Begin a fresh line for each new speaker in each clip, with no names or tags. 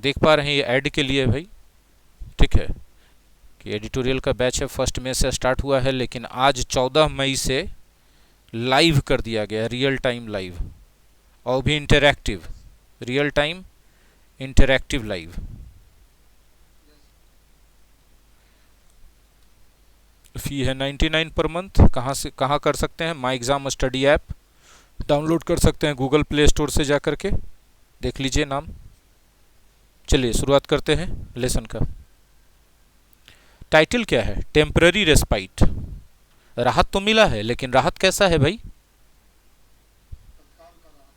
देख पा रहे हैं ये ऐड के लिए भाई, ठीक है, कि एडिटोरियल का बैच है 1 मई से स्टार्ट हुआ है, लेकिन आज 14 मई से लाइव कर दिया गया, रियल टाइम लाइव, और भी interactive, real time interactive live. Fee है 99 पर मंथ। कहाँ से कहाँ कर सकते हैं? My exam study app download कर सकते हैं गूगल प्ले स्टोर से जा कर के, देख लीजिए नाम। चलिए शुरुआत करते हैं लेसन का। टाइटल क्या है? Temporary respite. राहत तो मिला है, लेकिन राहत कैसा है भाई?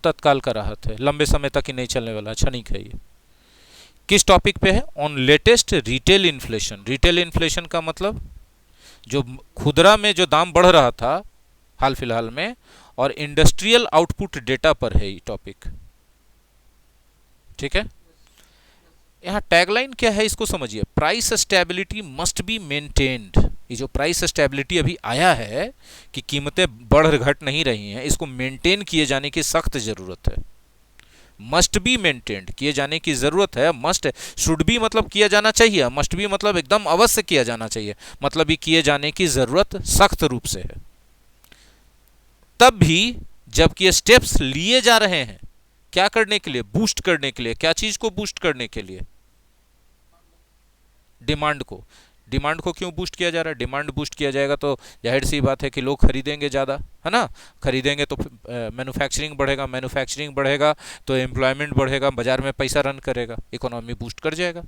तत्काल का राहत है, लंबे समय तक ही नहीं चलने वाला, क्षणिक है ये। किस टॉपिक पे है? On latest retail inflation. Retail inflation का मतलब जो खुदरा में जो दाम बढ़ रहा था हाल फिलहाल में, और इंडस्ट्रियल आउटपुट डेटा पर है ये टॉपिक, ठीक है। यहाँ टैगलाइन क्या है इसको समझिए, price stability must be maintained. ये जो प्राइस स्टेबिलिटी अभी आया है कि कीमतें बढ़ घट नहीं रही हैं, इसको मेंटेन किए जाने की सख्त जरूरत है। मस्ट बी मेंटेन्ड, किए जाने की जरूरत है। मस्ट, शुड बी मतलब किया जाना चाहिए, मस्ट बी मतलब एकदम अवश्य किया जाना चाहिए, मतलब ये किए जाने की जरूरत सख्त रूप से है। तब भी जबकि ये स्टेप्स लिए जा रहे हैं, क्या करने के लिए? बूस्ट करने के लिए। क्या चीज को बूस्ट करने के लिए? डिमांड को। डिमांड को क्यों बूस्ट किया जा रहा है? डिमांड बूस्ट किया जाएगा तो जाहिर सी बात है कि लोग खरीदेंगे ज़्यादा, है ना। खरीदेंगे तो मैन्युफैक्चरिंग बढ़ेगा, मैन्युफैक्चरिंग बढ़ेगा तो एम्प्लॉयमेंट बढ़ेगा, बाजार में पैसा रन करेगा, इकोनॉमी बूस्ट कर जाएगा।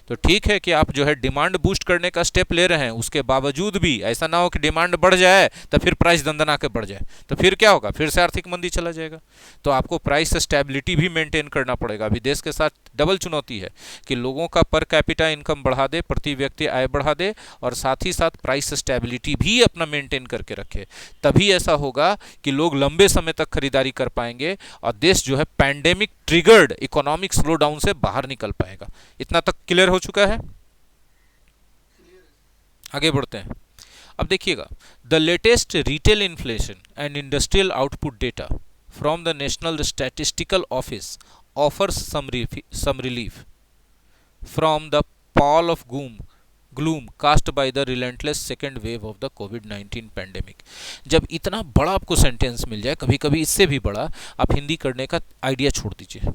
तो ठीक है कि आप जो है डिमांड बूस्ट करने का स्टेप ले रहे हैं, उसके बावजूद भी ऐसा ना हो कि डिमांड बढ़ जाए तो फिर प्राइस दंदना के बढ़ जाए, तो फिर क्या होगा? फिर से आर्थिक मंदी चला जाएगा। तो आपको प्राइस स्टेबिलिटी भी मेंटेन करना पड़ेगा। अभी देश के साथ डबल चुनौती है कि लोगों का पर कैपिटा इनकम बढ़ा दे, प्रति व्यक्ति आय बढ़ा दे, और साथ ही साथ प्राइस स्टेबिलिटी भी अपना मेंटेन करके रखे। तभी ऐसा होगा कि लोग लंबे समय तक खरीदारी कर पाएंगे और देश जो है पैंडेमिक ट्रिगर्ड इकोनॉमिक स्लोडाउन से बाहर निकल पाएगा। इतना तक क्लियर हो चुका है? आगे बढ़ते हैं। अब देखिएगा, the latest retail inflation and industrial output data from the national statistical office offers some relief from the pall of gloom cast by the relentless second wave of the कोविड-19 पैंडेमिक। जब इतना बड़ा आपको सेंटेंस मिल जाए, कभी कभी इससे भी बड़ा, आप हिंदी करने का आइडिया छोड़ दीजिए,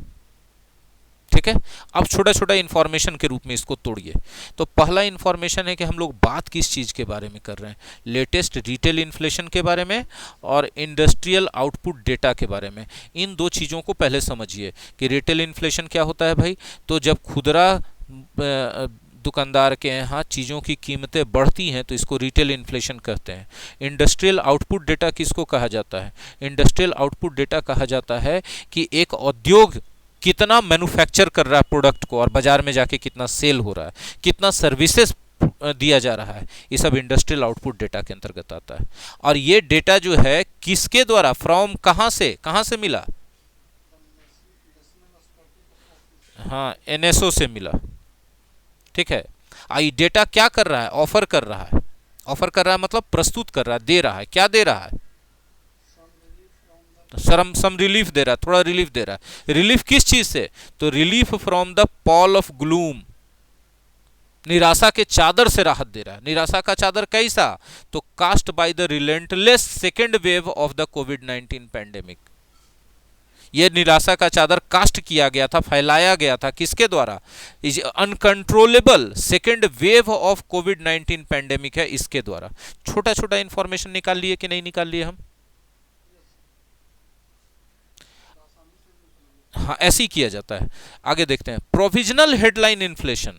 ठीक है। अब छोटा छोटा इंफॉर्मेशन के रूप में इसको तोड़िए। तो पहला इंफॉर्मेशन है कि हम लोग बात किस चीज़ के बारे में कर रहे हैं? लेटेस्ट रिटेल इन्फ्लेशन के बारे में और इंडस्ट्रियल आउटपुट डेटा के बारे में। इन दो चीज़ों को पहले समझिए कि रिटेल इन्फ्लेशन क्या होता है भाई। तो जब खुदरा दुकानदार के यहाँ चीज़ों की कीमतें बढ़ती हैं तो इसको रिटेल इन्फ्लेशन कहते हैं। इंडस्ट्रियल आउटपुट डेटा किसको कहा जाता है? इंडस्ट्रियल आउटपुट डेटा कहा जाता है कि एक उद्योग कितना मैन्युफैक्चर कर रहा है प्रोडक्ट को, और बाजार में जाके कितना सेल हो रहा है, कितना सर्विसेज दिया जा रहा है, ये सब इंडस्ट्रियल आउटपुट डेटा के अंतर्गत आता है। और ये डेटा जो है किसके द्वारा, फ्रॉम, कहाँ से मिला? हाँ, एनएसओ से मिला, ठीक है। ये डेटा क्या कर रहा है? ऑफर कर रहा है। ऑफर कर रहा है मतलब प्रस्तुत कर रहा है, दे रहा है। क्या दे रहा है? सम रिलीफ दे रहा है, थोड़ा रिलीफ दे रहा है। रिलीफ किस चीज से? तो relief from the pall of gloom, निराशा के चादर से राहत दे रहा है। निराशा का चादर कैसा? तो cast by the relentless second wave of the कोविड-19 पैंडेमिक। यह निराशा का चादर कास्ट किया गया था, फैलाया गया था, किसके द्वारा? Is uncontrollable second wave of covid pandemic है, इसके द्वारा। छोटा छोटा इंफॉर्मेशन निकाल लिए कि नहीं निकाल लिए हम? हाँ, ऐसे ही किया जाता है। आगे देखते हैं, प्रोविजनल हेडलाइन इन्फ्लेशन।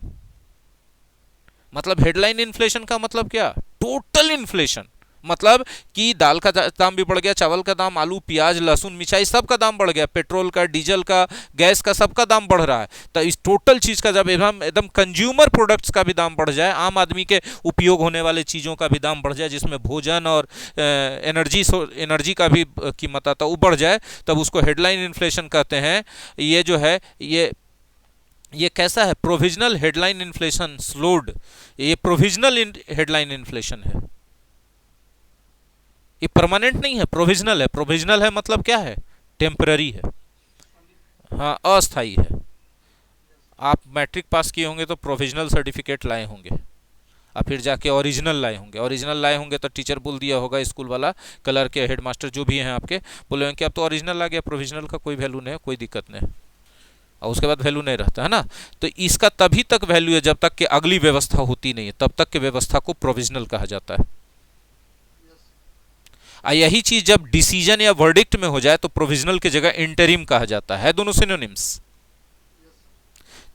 मतलब हेडलाइन इन्फ्लेशन का मतलब क्या? Total inflation. मतलब कि दाल का दाम भी बढ़ गया, चावल का दाम, आलू प्याज लहसुन मिर्चाई सब का दाम बढ़ गया, पेट्रोल का, डीजल का, गैस का, सबका दाम बढ़ रहा है। तो इस टोटल चीज का जब एकदम कंज्यूमर प्रोडक्ट्स का भी दाम बढ़ जाए, आम आदमी के उपयोग होने वाले चीज़ों का भी दाम बढ़ जाए, जिसमें भोजन और एनर्जी का भी कीमत आता, वो बढ़ जाए, तब उसको हेडलाइन इन्फ्लेशन कहते हैं। ये जो है ये कैसा है? Provisional headline inflation slowed. ये प्रोविजनल हेडलाइन इन्फ्लेशन है, ये परमानेंट नहीं है, प्रोविजनल है। प्रोविजनल है मतलब क्या है? टेम्पररी है, हाँ, अस्थाई है। आप मैट्रिक पास किए होंगे तो प्रोविजनल सर्टिफिकेट लाए होंगे, और फिर जाके ओरिजिनल लाए होंगे। ओरिजिनल लाए होंगे तो टीचर बोल दिया होगा, स्कूल वाला, कलर के हेडमास्टर जो भी हैं आपके, बोले होंगे कि अब तो ओरिजिनल आ गया, प्रोविजनल का कोई वैल्यू नहीं है, कोई दिक्कत नहीं, और उसके बाद वैल्यू नहीं रहता है ना। तो इसका तभी तक वैल्यू है जब तक कि अगली व्यवस्था होती नहीं है, तब तक के व्यवस्था को प्रोविजनल कहा जाता है। यही चीज जब डिसीजन या वर्डिक्ट में हो जाए तो प्रोविजनल की जगह इंटरिम कहा जाता है, दोनों सिनोनिम्स।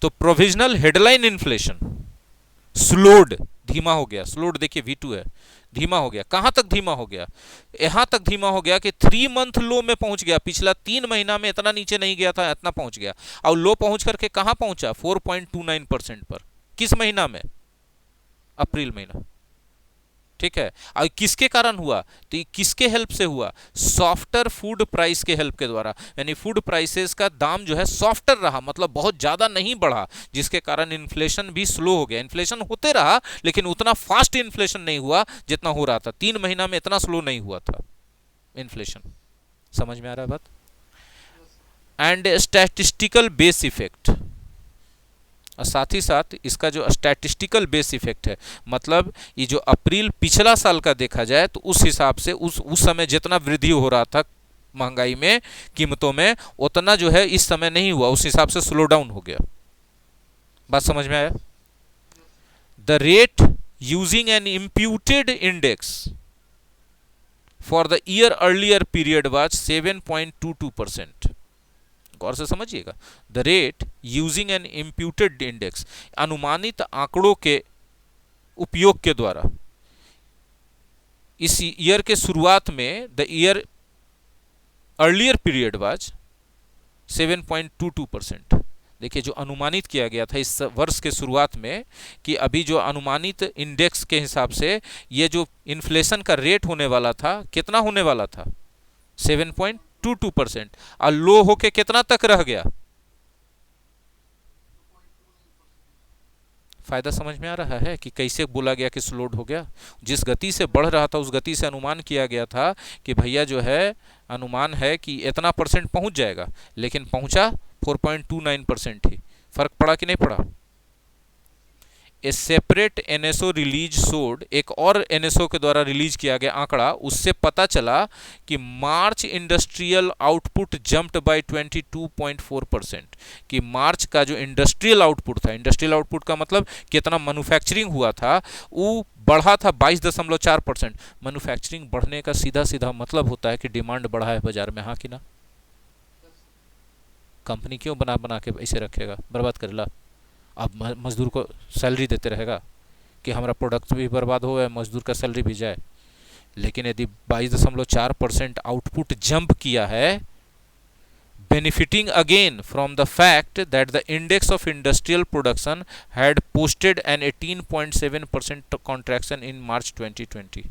तो प्रोविजनल हेडलाइन इन्फ्लेशन स्लोड, धीमा हो गया, स्लोड देखिए V2 है, धीमा हो गया। कहां तक धीमा हो गया? यहां तक धीमा हो गया कि 3 मंथ लो में पहुंच गया, पिछला 3 महीना में इतना नीचे नहीं गया था, इतना पहुंच गया। और लो पहुंच करके कहां पहुंचा? 4.29% पर। किस महीना में? अप्रैल महीना, ठीक है। और किसके कारण हुआ? तो ये किसके हेल्प से हुआ? सॉफ्टर फूड प्राइस के हेल्प के द्वारा, यानी फूड प्राइसेस का दाम जो है सॉफ्टर रहा, मतलब बहुत ज्यादा नहीं बढ़ा, जिसके कारण इन्फ्लेशन भी स्लो हो गया। इन्फ्लेशन होते रहा लेकिन उतना फास्ट इन्फ्लेशन नहीं हुआ जितना हो रहा था 3 महीना में, इतना स्लो नहीं हुआ था इन्फ्लेशन। समझ में आ रहा है बात? एंड स्टैटिस्टिकल बेस इफेक्ट, और साथ ही साथ इसका जो स्टैटिस्टिकल बेस इफेक्ट है, मतलब ये जो अप्रैल पिछला साल का देखा जाए तो उस हिसाब से उस समय जितना वृद्धि हो रहा था महंगाई में, कीमतों में, उतना जो है इस समय नहीं हुआ, उस हिसाब से स्लो डाउन हो गया। बात समझ में आया? The rate using an imputed index for the year earlier period was 7.22%। गौर से समझिएगा, the rate using an imputed index, अनुमानित आंकड़ों के उपयोग के द्वारा, इस ईयर के शुरुआत में the year earlier period was 7.22%। देखिए जो अनुमानित किया गया था इस वर्ष के शुरुआत में, कि अभी जो अनुमानित इंडेक्स के हिसाब से ये जो इन्फ्लेशन का रेट होने वाला था, कितना होने वाला था? 7.22%। और लो होके कितना तक रह गया? फायदा समझ में आ रहा है कि कैसे बोला गया कि स्लोड हो गया? जिस गति से बढ़ रहा था उस गति से अनुमान किया गया था कि भैया जो है, अनुमान है कि इतना परसेंट पहुंच जाएगा, लेकिन पहुंचा 4.29% ही। फर्क पड़ा कि नहीं पड़ा? ए सेपरेट एनएसओ रिलीज सोड, एक और एनएसओ के द्वारा रिलीज किया गया आंकड़ा, उससे पता चला कि मार्च इंडस्ट्रियल आउटपुट जंप्ड बाय 22.4%। कि मार्च का जो इंडस्ट्रियल आउटपुट था, इंडस्ट्रियल आउटपुट का मतलब कितना मैन्युफैक्चरिंग हुआ था, वो बढ़ा था 22.4%। मैन्युफैक्चरिंग बढ़ने का सीधा सीधा मतलब होता है कि डिमांड बढ़ा है बाजार में, हाँ कि ना? कंपनी क्यों बना बना के ऐसे रखेगा, बर्बाद करेला? अब मजदूर को सैलरी देते रहेगा कि हमारा प्रोडक्ट भी बर्बाद हो, मजदूर का सैलरी भी जाए? लेकिन यदि 22.4% आउटपुट जंप किया है, benefiting again from the fact that the index of industrial production had posted an 18.7% contraction in March 2020।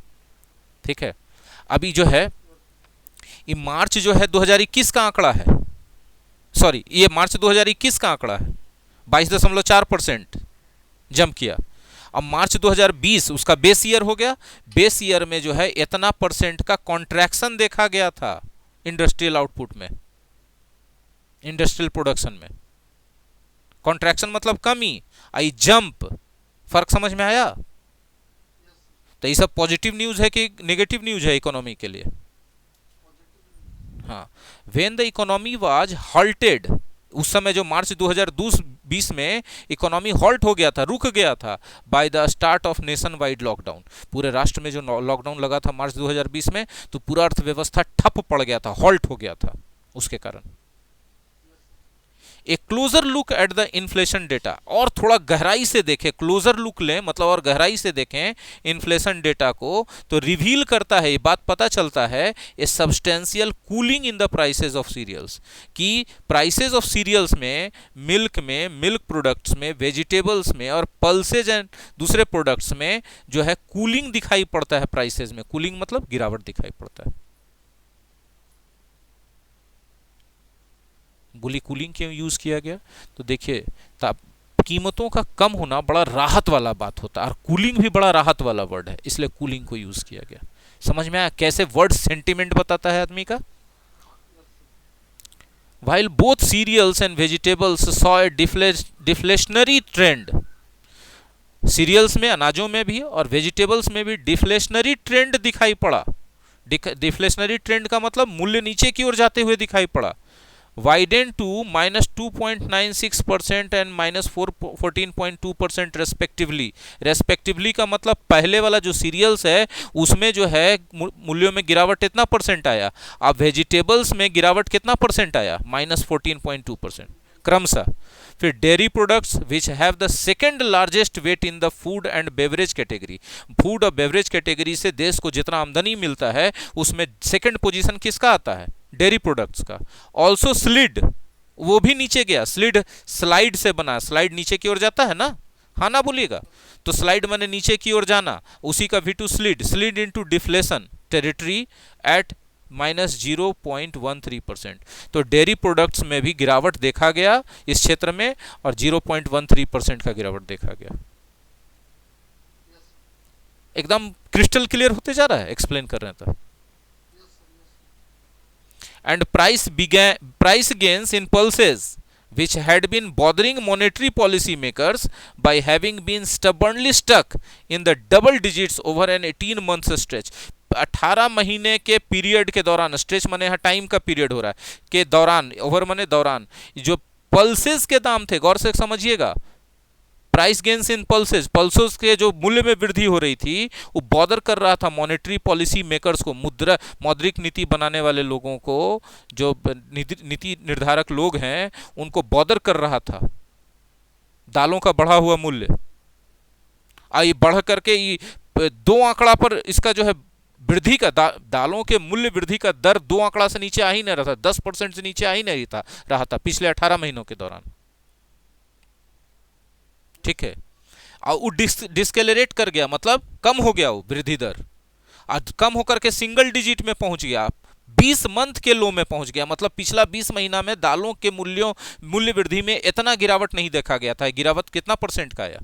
ठीक है, अभी जो है ये मार्च जो है 2021 का आंकड़ा है, सॉरी ये मार्च 2021 का आंकड़ा है, 22.4% जंप किया। अब मार्च 2020 उसका बेस ईयर हो गया, बेस ईयर में जो है इतना परसेंट का कॉन्ट्रैक्शन देखा गया था इंडस्ट्रियल आउटपुट में, इंडस्ट्रियल प्रोडक्शन में। कॉन्ट्रैक्शन मतलब कमी, आई जंप, फर्क समझ में आया? तो ये सब पॉजिटिव न्यूज है कि नेगेटिव न्यूज है इकोनॉमी के लिए? हाँ, when the economy was halted, उस समय जो मार्च 2020 में इकोनॉमी हॉल्ट हो गया था, रुक गया था, by the start of nation wide lockdown. पूरे राष्ट्र में जो लॉकडाउन लगा था मार्च 2020 में, तो पूरा अर्थव्यवस्था ठप पड़ गया था, हॉल्ट हो गया था उसके कारण। A closure look at the inflation data, और थोड़ा गहराई से देखें, क्लोजर लुक लें मतलब और गहराई से देखें इन्फ्लेशन डेटा को, तो रिवील करता है, ये बात पता चलता है, a substantial cooling in the prices of cereals, कि प्राइसेस ऑफ सीरियल्स में, मिल्क प्रोडक्ट्स में, वेजिटेबल्स में और पल्सेज एंड दूसरे प्रोडक्ट्स में जो है कूलिंग दिखाई पड़ता है। प्राइसेस में कूलिंग मतलब गिरावट दिखाई पड़ता है। बोली कूलिंग क्यों यूज किया गया? तो देखिए, कीमतों का कम होना बड़ा राहत वाला बात होता है, और कूलिंग भी बड़ा राहत वाला वर्ड है, इसलिए कूलिंग को यूज किया गया। समझ में आया कैसे वर्ड सेंटिमेंट बताता है आदमी का? while both cereals and vegetables saw a deflationary trend, cereals में अनाजों में भी और वेजिटेबल्स में भी डिफ्लेशनरी ट्रेंड दिखाई पड़ा। डिफ्लेशनरी ट्रेंड का मतलब मूल्य नीचे की ओर जाते हुए दिखाई पड़ा। वाइडेन टू -2.96% एंड -14.2% रेस्पेक्टिवली। रेस्पेक्टिवली का मतलब पहले वाला जो सीरियल्स है उसमें जो है मूल्यों में गिरावट इतना परसेंट आया, अब वेजिटेबल्स में गिरावट कितना परसेंट आया, -14.2% क्रमशः। फिर dairy products which have the second largest weight in the food and beverage category. Food और बेवरेज कैटेगरी से देश को जितना आमदनी मिलता है उसमें सेकेंड पोजीशन किसका आता है, डेयरी प्रोडक्ट्स का। ऑल्सो स्लिड, वो भी नीचे गया। स्लिड स्लाइड से बना, स्लाइड नीचे की ओर जाता है ना, हाँ ना बोलिएगा, तो स्लाइड माने नीचे की ओर जाना, उसी का V2 slid, slid into deflation territory at -0.13%। तो डेयरी प्रोडक्ट्स में भी गिरावट देखा गया इस क्षेत्र में और 0.13% का गिरावट देखा गया। एकदम क्रिस्टल क्लियर होते जा रहा है, एक्सप्लेन कर रहे हैं। And price gains in pulses which had been bothering monetary policy makers by having been stubbornly stuck in the double digits over an 18 months stretch। 18 महीने के पीरियड के दौरान, स्ट्रेच माने यहाँ टाइम का पीरियड हो रहा है, के दौरान, ओवर माने दौरान, जो पल्सेस के दाम थे, गौर से समझिएगा, प्राइस गेन्स इन पल्सेस, पल्सेस के जो मूल्य में वृद्धि हो रही थी वो बॉदर कर रहा था मॉनेटरी पॉलिसी मेकर्स को, मौद्रिक नीति बनाने वाले लोगों को, जो नीति निर्धारक लोग हैं उनको बॉदर कर रहा था दालों का बढ़ा हुआ मूल्य। ये बढ़ करके ये 2 आंकड़ा पर इसका जो है वृद्धि का, दालों के मूल्य वृद्धि का दर 2 आंकड़ा से नीचे आ ही नहीं रहा था, 10% से नीचे आ ही नहीं रहा था पिछले 18 महीनों के दौरान। ठीक है, और वो डिस्केलरेट कर गया, मतलब कम हो गया वो वृद्धि दर, आज कम होकर के सिंगल डिजिट में पहुंच गया, 20 मंथ के लो में पहुंच गया। मतलब पिछला 20 महीना में दालों के मूल्य वृद्धि में इतना गिरावट नहीं देखा गया था। गिरावट कितना परसेंट का आया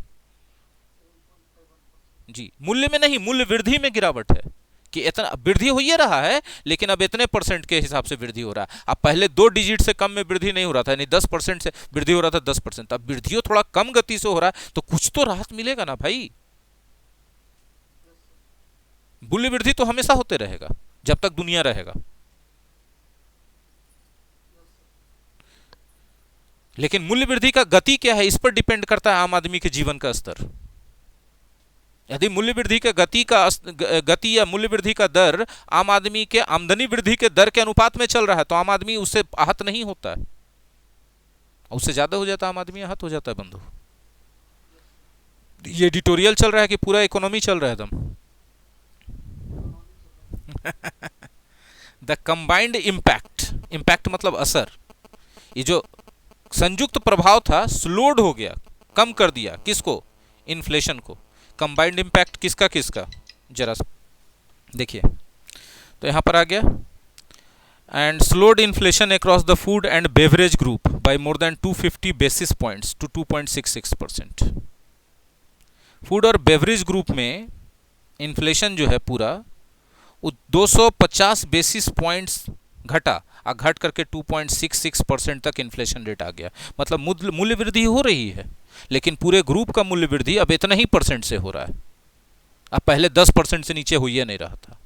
जी, मूल्य में नहीं, मूल्य वृद्धि में गिरावट है कि इतना वृद्धि हो ही रहा है, लेकिन अब इतने परसेंट के हिसाब से वृद्धि हो रहा है। अब पहले 2 डिजिट से कम में वृद्धि नहीं हो रहा था, यानी 10% से वृद्धि हो रहा था, 10%। अब वृद्धि थोड़ा कम गति से हो रहा है, तो कुछ तो राहत मिलेगा ना भाई। मूल्य वृद्धि तो हमेशा होते रहेगा जब तक दुनिया रहेगा, लेकिन मूल्य वृद्धि का गति क्या है इस पर डिपेंड करता है आम आदमी के जीवन का स्तर। यदि मूल्य वृद्धि के गति या मूल्य वृद्धि का दर आम आदमी के आमदनी वृद्धि के दर के अनुपात में चल रहा है तो आम आदमी उससे आहत नहीं होता है, उससे ज्यादा हो जाता है आम आदमी आहत हो जाता है। बंधु, ये एडिटोरियल चल रहा है कि पूरा इकोनॉमी चल रहा है एकदम। द कंबाइंड इंपैक्ट मतलब असर, ये जो संयुक्त प्रभाव था स्लोड हो गया, कम कर दिया, किसको, इन्फ्लेशन को। कंबाइंड इंपैक्ट किसका किसका, जरा देखिए, तो यहां पर आ गया, and slowed inflation across the food and beverage group by more than 250 basis points to 2.66%। Food और बेवरेज ग्रुप में इन्फ्लेशन जो है पूरा वो 250 बेसिस पॉइंट्स घटा, घट करके 2.66% तक इन्फ्लेशन रेट आ गया। मतलब मूल्य वृद्धि हो रही है, लेकिन पूरे ग्रुप का मूल्य वृद्धि अब इतना ही परसेंट से हो रहा है। अब पहले 10% से नीचे हो ही नहीं रहा था।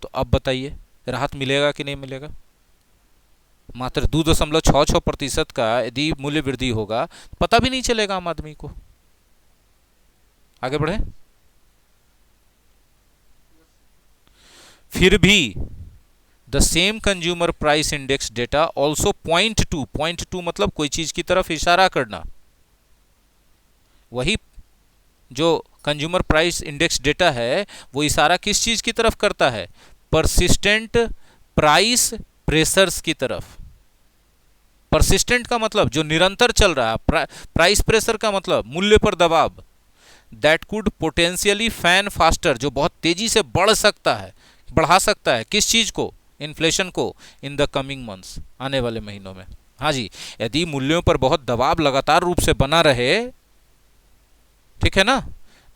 तो अब बताइए राहत मिलेगा कि नहीं मिलेगा। मात्र 2.66% का यदि मूल्य वृद्धि होगा पता भी नहीं चलेगा आम आदमी को। आगे बढ़े। फिर भी the same consumer price index data also point two मतलब कोई चीज की तरफ इशारा करना। वही जो कंज्यूमर प्राइस इंडेक्स डेटा है वो इशारा किस चीज की तरफ करता है, परसिस्टेंट प्राइस प्रेशर्स की तरफ। परसिस्टेंट का मतलब जो निरंतर चल रहा है, प्राइस प्रेशर का मतलब मूल्य पर दबाव, that could potentially fan faster, जो बहुत तेजी से बढ़ा सकता है किस चीज को, इन्फ्लेशन को, इन द कमिंग मंथ्स, आने वाले महीनों में। हाँ जी, यदि मूल्यों पर बहुत दबाव लगातार रूप से बना रहे, ठीक है ना,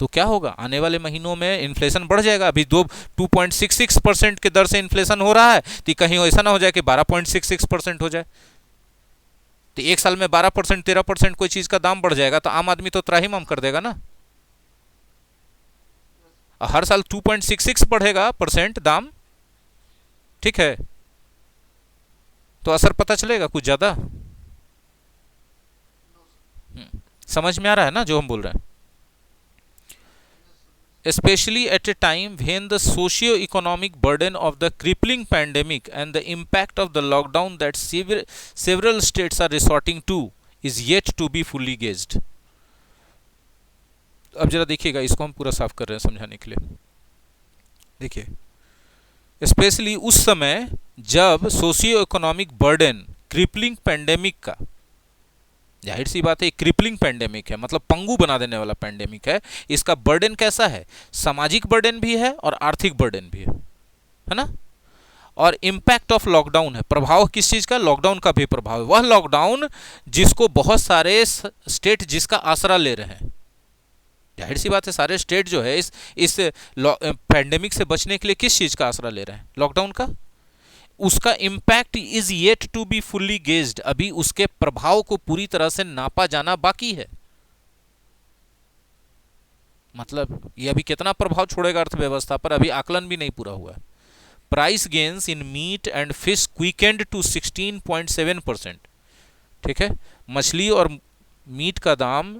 तो क्या होगा, आने वाले महीनों में इन्फ्लेशन बढ़ जाएगा। अभी 2.66% के दर से इन्फ्लेशन हो रहा है, तो कहीं ऐसा ना हो जाए कि 12.66% हो जाए। तो एक साल में 12% 13% कोई चीज का दाम बढ़ जाएगा तो आम आदमी तो त्राहिमाम कर देगा ना। हर साल 2.66 बढ़ेगा परसेंट दाम, ठीक है, तो असर पता चलेगा कुछ ज्यादा। समझ में आ रहा है ना जो हम बोल रहे हैं। especially at a time when the socio-economic burden of the crippling pandemic and the impact of the lockdown that several states are resorting to is yet to be fully gauged। अब जरा देखिएगा, इसको हम पूरा साफ कर रहे हैं समझाने के लिए। देखिए स्पेशली उस समय जब socio economic burden crippling pandemic का, जाहिर सी बात है क्रिपलिंग पैंडेमिक है मतलब पंगु बना देने वाला पैंडेमिक है, इसका बर्डन कैसा है, सामाजिक बर्डन भी है और आर्थिक बर्डन भी है ना। और इंपैक्ट ऑफ लॉकडाउन है, प्रभाव किस चीज का, लॉकडाउन का भी प्रभाव है। वह लॉकडाउन जिसको बहुत सारे स्टेट जिसका आसरा ले रहे हैं, जाहिर सी बात है सारे स्टेट जो है इस पैंडेमिक से बचने के लिए किस चीज का आसरा ले रहे हैं, लॉकडाउन का। उसका impact is yet to be fully gauged, अभी उसके प्रभाव को पूरी तरह से नापा जाना बाकी है। मतलब ये अभी कितना प्रभाव छोड़ेगा अर्थव्यवस्था पर, अभी आकलन भी नहीं पूरा हुआ है। Price gains in meat and fish quickened to 16.7%, ठीक है, मछली और मीट का दाम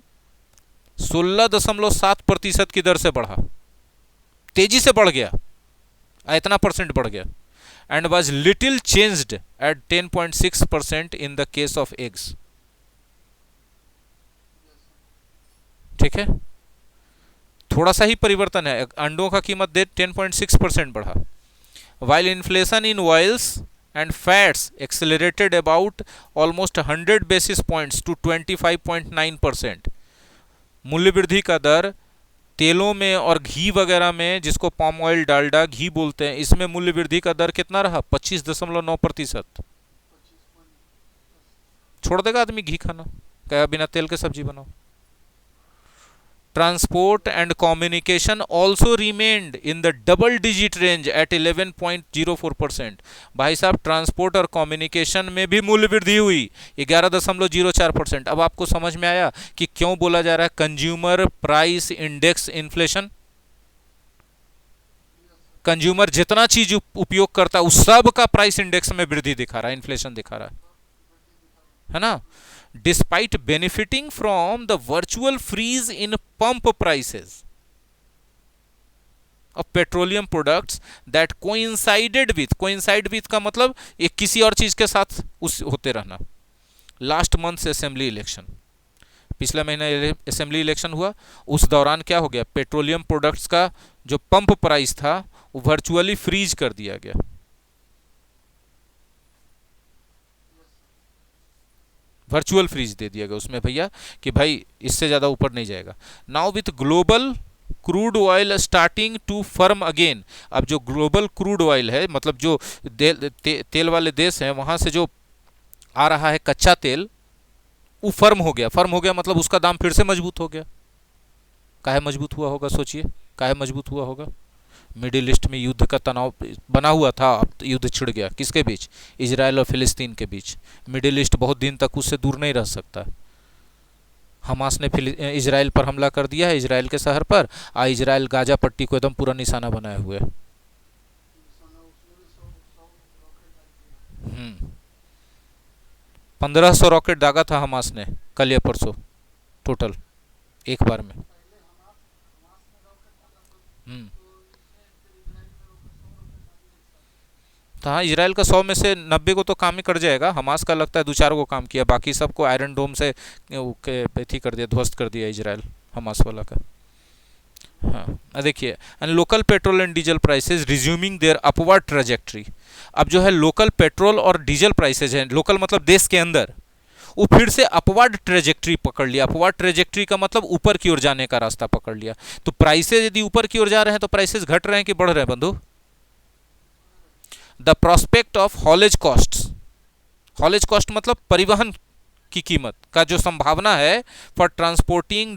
16.7% की दर से बढ़ा, तेजी से बढ़ गया, इतना परसेंट बढ़ गया। and was little changed at 10.6% in the case of eggs, ठीक है, थोड़ा सा ही परिवर्तन है, अंडों का कीमत दे 10.6% बढ़ा। while inflation in oils and fats accelerated about almost 100 basis points to 25.9%, मूल्य वृद्धि का दर तेलों में और घी वगैरह में, जिसको पाम ऑयल डालडा घी बोलते हैं, इसमें मूल्य वृद्धि का दर कितना रहा, 25.9%। छोड़ देगा आदमी घी खाना, क्या बिना तेल के सब्जी बनाओ। Transport and communication also remained in the double digit range at 11.04%। भाई साहब ट्रांसपोर्ट और कम्युनिकेशन में भी मूल्य वृद्धि हुई 11.04%। अब आपको समझ में आया कि क्यों बोला जा रहा है consumer price index inflation. Consumer जितना चीज उपयोग करता है उस सब का प्राइस इंडेक्स में वृद्धि दिखा रहा है, इन्फ्लेशन दिखा रहा है ना। Despite benefiting from the virtual freeze in pump prices of petroleum products that coincided with का मतलब एक किसी और चीज के साथ उस होते रहना। लास्ट मंथ असेंबली इलेक्शन, पिछले महीने असेंबली इलेक्शन हुआ, उस दौरान क्या हो गया, पेट्रोलियम प्रोडक्ट्स का जो पंप प्राइस था वो वर्चुअली फ्रीज कर दिया गया। वर्चुअल फ्रीज दे दिया गया उसमें भैया कि भाई इससे ज़्यादा ऊपर नहीं जाएगा। Now with global crude oil starting to firm again, अब जो ग्लोबल क्रूड ऑयल है मतलब जो तेल वाले देश हैं वहाँ से जो आ रहा है कच्चा तेल, वो फर्म हो गया मतलब उसका दाम फिर से मजबूत हो गया। काहे मजबूत हुआ होगा, सोचिए काहे मजबूत हुआ होगा। मिडिल ईस्ट में युद्ध का तनाव बना हुआ था, अब युद्ध छिड़ गया किसके बीच, इजराइल और फिलिस्तीन के बीच। मिडिल ईस्ट बहुत दिन तक उससे दूर नहीं रह सकता। हमास ने इजराइल पर हमला कर दिया है, इजराइल के शहर पर, इजराइल गाजा पट्टी को एकदम पूरा निशाना बनाए हुए। 1500 रॉकेट दागा था हमास ने कल या परसों, टोटल एक बार में। तो हाँ, इजराइल का 100 में से 90 को तो काम ही कर जाएगा, हमास का लगता है 2-4 को काम किया, बाकी सबको आयरन डोम से एथी कर दिया, ध्वस्त कर दिया इजराइल हमास वाला का। हाँ देखिए, and local petrol and diesel prices resuming their upward trajectory. अब जो है लोकल पेट्रोल और डीजल प्राइसेज हैं, लोकल मतलब देश के अंदर, वो फिर से अपवर्ड ट्रेजेक्ट्री पकड़ लिया। अपवर्ड ट्रेजेक्ट्री का मतलब ऊपर की ओर जाने का रास्ता पकड़ लिया। तो प्राइसेज यदि ऊपर की ओर जा रहे हैं तो प्राइसेज घट रहे हैं कि बढ़ रहे हैं बंधु। The prospect of haulage cost, haulage cost मतलब परिवहन की कीमत का जो संभावना है for transporting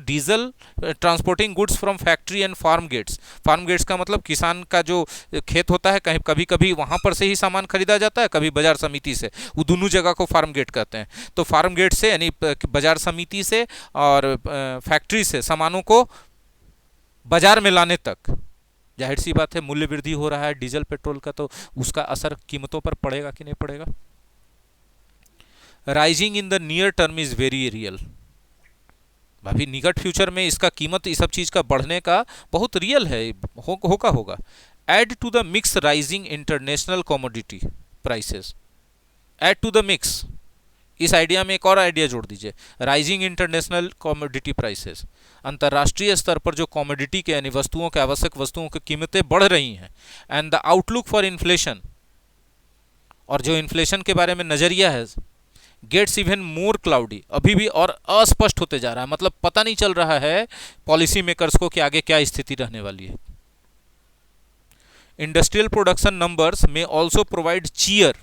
goods from factory and farm gates का मतलब किसान का जो खेत होता है, कहीं कभी कभी वहां पर से ही सामान खरीदा जाता है, कभी बाजार समिति से, वो दोनों जगह को फार्म गेट कहते हैं। तो फार्म गेट से यानी बाजार समिति से और फैक्ट्री से सामानों को बाजार में लाने तक जाहिर सी बात है मूल्य वृद्धि हो रहा है डीजल पेट्रोल का, तो उसका असर कीमतों पर पड़ेगा कि नहीं पड़ेगा। Rising in the near term is very real, अभी निकट फ्यूचर में इसका कीमत इस सब चीज का बढ़ने का बहुत रियल है, होगा। Add to the mix rising international commodity prices, add to the mix, इस आइडिया में एक और आइडिया जोड़ दीजिए, राइजिंग इंटरनेशनल कमोडिटी प्राइसेस, अंतर्राष्ट्रीय स्तर पर जो कमोडिटी के यानी वस्तुओं के आवश्यक वस्तुओं की कीमतें बढ़ रही हैं, and the outlook for inflation, और जो इन्फ्लेशन के बारे में नजरिया है गेट्स इवन मोर क्लाउडी, अभी भी और अस्पष्ट होते जा रहा है, मतलब पता नहीं चल रहा है पॉलिसी मेकर्स को कि आगे क्या स्थिति रहने वाली है। इंडस्ट्रियल प्रोडक्शन नंबर्स में ऑल्सो प्रोवाइड चीयर,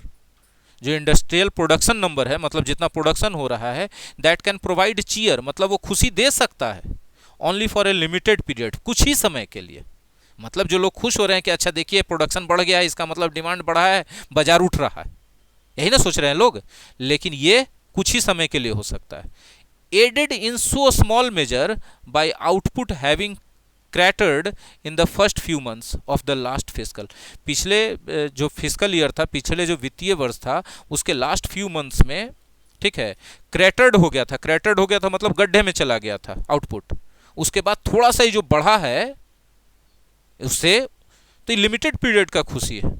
जो इंडस्ट्रियल प्रोडक्शन नंबर है मतलब जितना प्रोडक्शन हो रहा है, दैट कैन प्रोवाइड चीयर, मतलब वो खुशी दे सकता है only for a limited period, कुछ ही समय के लिए। मतलब जो लोग खुश हो रहे हैं कि अच्छा देखिए प्रोडक्शन बढ़ गया है, इसका मतलब डिमांड बढ़ा है, बाजार उठ रहा है, यही ना सोच रहे हैं लोग, लेकिन ये कुछ ही समय के लिए हो सकता है। Aided in so small measure by output having cratered in the first few months of the last fiscal, पिछले जो फिस्कल ईयर था, पिछले जो वित्तीय वर्ष था उसके लास्ट फ्यू मंथ्स में, ठीक है, क्रैटर्ड हो गया था मतलब गड्ढे में चला गया था आउटपुट, उसके बाद थोड़ा सा ही जो बढ़ा है उससे, तो लिमिटेड पीरियड का खुशी है।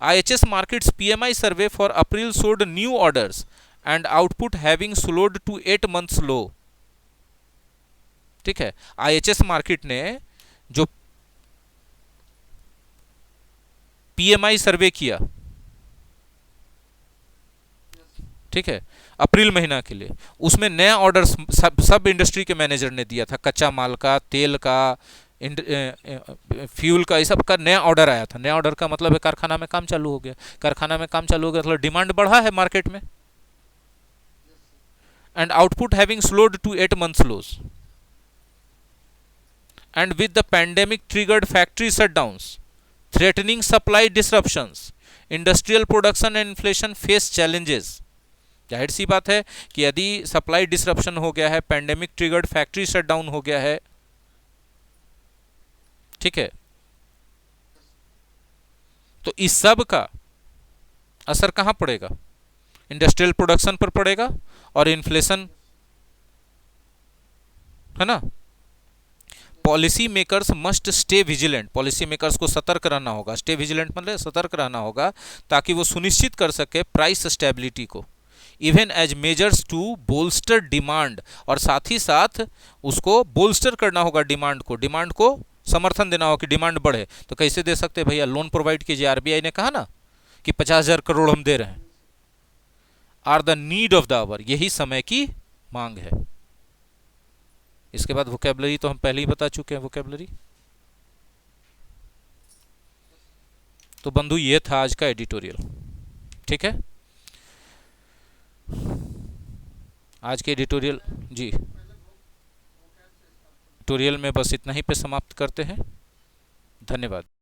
IHS Markit's PMI survey for April showed new orders and output having slowed to 8 months low, ठीक है। IHS मार्केट ने जो PMI सर्वे किया, ठीक है, अप्रैल महीना के लिए, उसमें नया ऑर्डर सब इंडस्ट्री के मैनेजर ने दिया था, कच्चा माल का, तेल का, फ्यूल का, इस सब का नया ऑर्डर आया था। नया ऑर्डर का मतलब है कारखाना में काम चालू हो गया, कारखाना में काम चालू हो गया मतलब डिमांड बढ़ा है मार्केट में। And output having slowed to 8 months lows, and with the pandemic triggered factory shutdowns threatening supply disruptions, industrial production and inflation face challenges। जाहिर सी बात है कि यदि सप्लाई डिसरप्शन हो गया है, पैंडेमिक ट्रिगर्ड फैक्ट्री शटडाउन हो गया है, ठीक है, तो इस सब का असर कहां पड़ेगा, इंडस्ट्रियल प्रोडक्शन पर पड़ेगा और इन्फ्लेशन, है ना। Policy makers must stay vigilant, policy makers को सतर्क रहना होगा, स्टे विजिलेंट मतलब सतर्क रहना होगा, ताकि वो सुनिश्चित कर सके प्राइस स्टेबिलिटी को, even as measures to bolster demand, और साथ ही साथ उसको बोल्स्टर करना होगा डिमांड को समर्थन देना होगा कि डिमांड बढ़े। तो कैसे दे सकते हैं भैया, लोन प्रोवाइड कीजिए, RBI ने कहा ना कि 50,000 करोड़ हम दे रहे हैं, are the need of the hour, यही समय की मांग है। इसके बाद वोकैबुलरी तो हम पहले ही बता चुके हैं, वोकैबुलरी। तो बंधु ये था आज का एडिटोरियल, ठीक है। आज के एडिटोरियल जी एडिटोरियल में बस इतना ही पे समाप्त करते हैं। धन्यवाद।